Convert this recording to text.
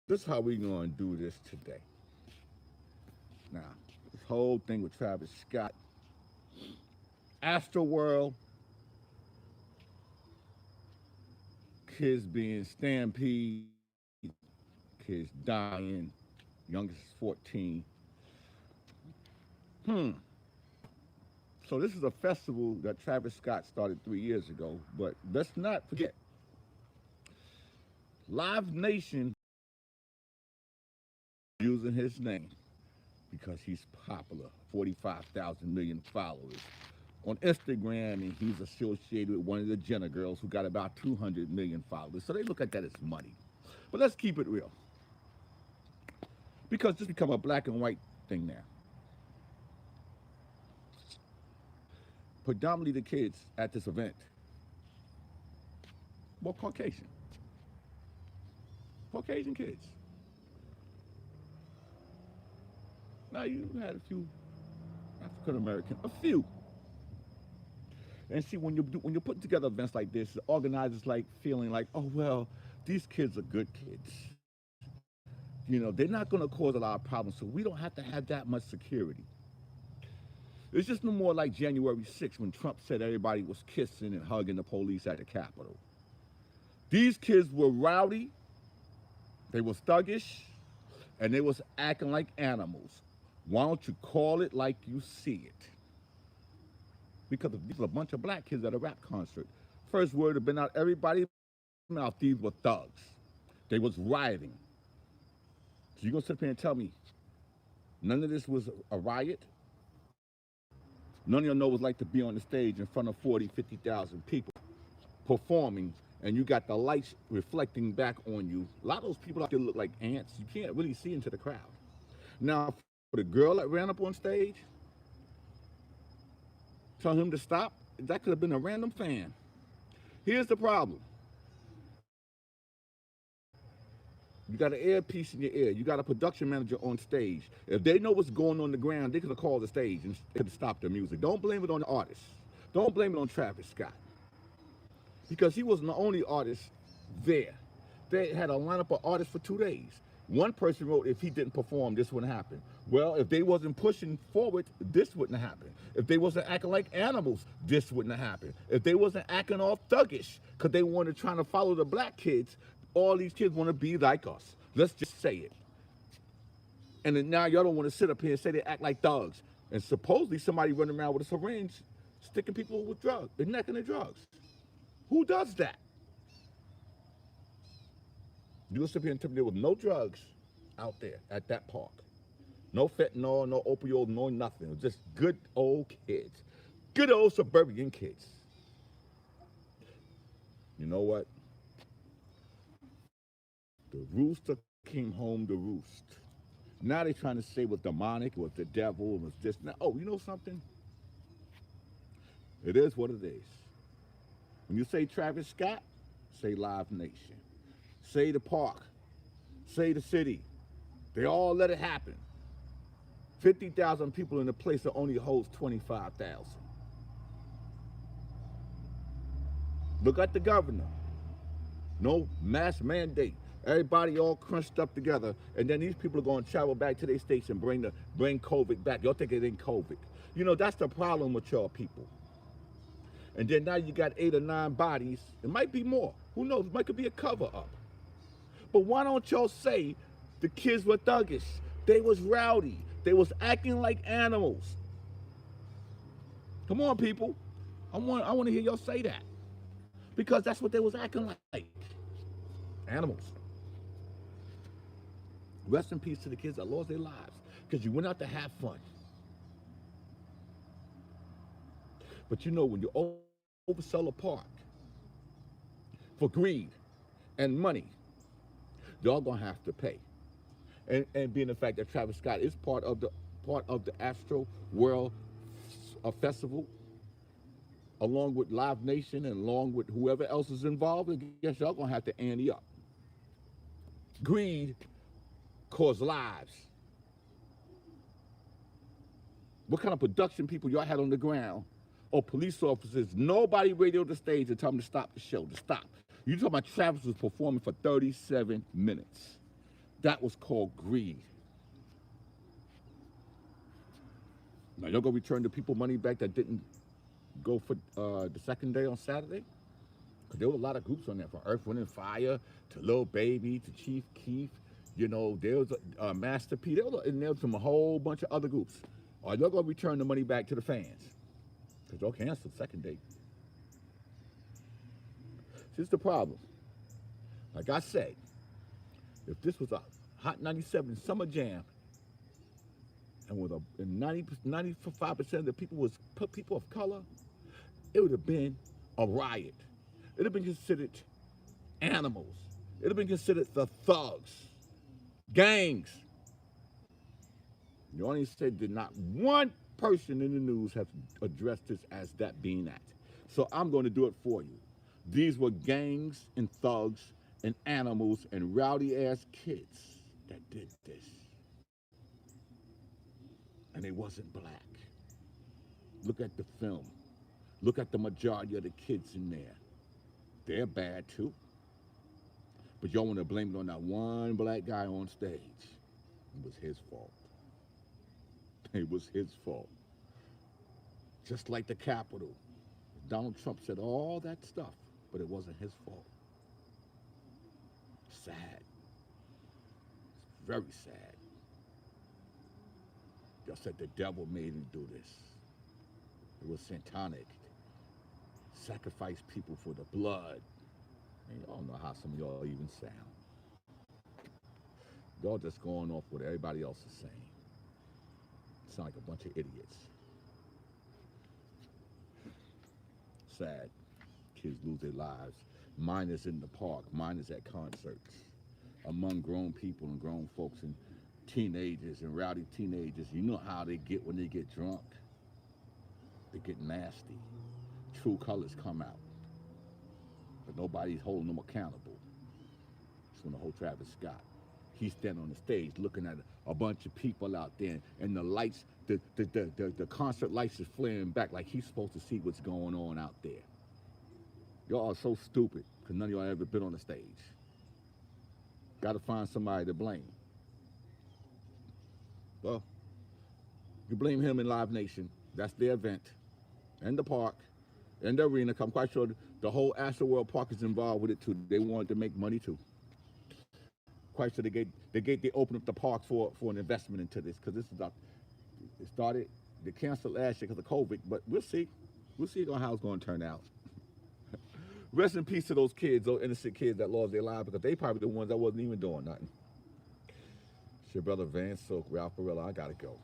This is how we gonna do this today. Now, this whole thing with Travis Scott, Astroworld, kids being stampede, kids dying, youngest is 14. Hmm. So this is a festival that Travis Scott started 3 years ago, but let's not forget, Live Nation using his name because he's popular, 45,000 million followers on Instagram, and he's associated with one of the Jenner girls who got about 200 million followers. So they look at that as money. But let's keep it real, because this become a black and white thing now. Predominantly the kids at this event were Caucasian. Caucasian kids. Now you had a few African American, a few. And see, when you're putting together events like this, the organizers like feeling like, oh well, these kids are good kids. You know, they're not going to cause a lot of problems, so we don't have to have that much security. It's just no more like January 6th when Trump said everybody was kissing and hugging the police at the Capitol. These kids were rowdy, they was thuggish, and they was acting like animals. Why don't you call it like you see it? Because these are a bunch of black kids at a rap concert. First word had been out everybody's mouth, these were thugs. They was rioting. So you're gonna sit here and tell me none of this was a riot? None of y'all know what it's like to be on the stage in front of 40, 50,000 people performing, and you got the lights reflecting back on you. A lot of those people out there look like ants. You can't really see into the crowd. Now, for the girl that ran up on stage, tell him to stop, that could have been a random fan. Here's the problem. You got an earpiece in your ear. You got a production manager on stage. If they know what's going on the ground, they could have called the stage and they could have stopped the music. Don't blame it on the artist. Don't blame it on Travis Scott. Because he wasn't the only artist there. They had a lineup of artists for 2 days. One person wrote, if he didn't perform, this wouldn't happen. Well, if they wasn't pushing forward, this wouldn't happen. If they wasn't acting like animals, this wouldn't happen. If they wasn't acting all thuggish, because they wanted trying to follow the black kids, all these kids want to be like us. Let's just say it. And then now y'all don't want to sit up here and say they act like thugs. And supposedly somebody running around with a syringe sticking people with drugs, injecting their drugs. Who does that? You'll sit here and tell me there was no drugs out there at that park. No fentanyl, no opioid, no nothing. It was just good old kids. Good old suburban kids. You know what? The rooster came home to roost. Now they're trying to say it was demonic, it was the devil, it was this. Now, oh, you know something? It is what it is. When you say Travis Scott, say Live Nation. Say the park. Say the city. They all let it happen. 50,000 people in a place that only holds 25,000. Look at the governor. No mass mandate. Everybody all crunched up together, and then these people are going to travel back to their states and bring COVID back. Y'all think it ain't COVID. You know, that's the problem with y'all people. And then now you got 8 or 9 bodies. It might be more. Who knows? It might be a cover-up. But why don't y'all say the kids were thuggish? They was rowdy. They was acting like animals. Come on, people. I want to hear y'all say that. Because that's what they was acting like. Animals. Rest in peace to the kids that lost their lives because you went out to have fun. But you know, when you oversell a park for greed and money, y'all gonna have to pay. And being the fact that Travis Scott is part of the Astroworld Festival, along with Live Nation and along with whoever else is involved, I guess y'all gonna have to ante up. Greed costs lives. What kind of production people y'all had on the ground, or police officers? Nobody radioed the stage and told them to stop the show, to stop. You talking about Travis was performing for 37 minutes. That was called greed. Now you're gonna return the people money back that didn't go for the second day on Saturday? Because there were a lot of groups on there, from Earth, Wind, and Fire to Lil Baby to Chief Keef. You know, there was Master P. And there was a whole bunch of other groups. Are you gonna return the money back to the fans? Because y'all canceled second day. This is the problem. Like I said, if this was a Hot 97 Summer Jam, and with 95% of the people was people of color, it would have been a riot. It would have been considered animals. It would have been considered the thugs, gangs. You only said that not one person in the news has addressed this as that being that. So I'm going to do it for you. These were gangs and thugs and animals and rowdy ass kids that did this. And it wasn't black. Look at the film. Look at the majority of the kids in there. They're bad too. But y'all want to blame it on that one black guy on stage. It was his fault. It was his fault. Just like the Capitol. Donald Trump said all that stuff, but it wasn't his fault. Sad. It's very sad. Y'all said the devil made him do this. It was satanic. Sacrifice people for the blood. And y'all know how some of y'all even sound. Y'all just going off what everybody else is saying. Sound like a bunch of idiots. Sad. Kids lose their lives. Mine is in the park. Mine is at concerts. Among grown people and grown folks and teenagers and rowdy teenagers. You know how they get when they get drunk. They get nasty. True colors come out. But nobody's holding them accountable. It's when the whole Travis Scott. He's standing on the stage looking at a bunch of people out there, and the lights, the concert lights is flaring back like he's supposed to see what's going on out there. Y'all are so stupid because none of y'all ever been on the stage. Got to find somebody to blame. Well, you blame him in Live Nation. That's their event. And the park. And the arena. I'm quite sure the whole Astroworld park is involved with it too. They wanted to make money too. Quite sure they opened up the park for an investment into this, because this is it started, they canceled last year because of COVID, but we'll see. We'll see how it's going to turn out. Rest in peace to those kids, those innocent kids that lost their lives, because they probably the ones that wasn't even doing nothing. It's your brother Van Silk, Ralph Barilla. I gotta go.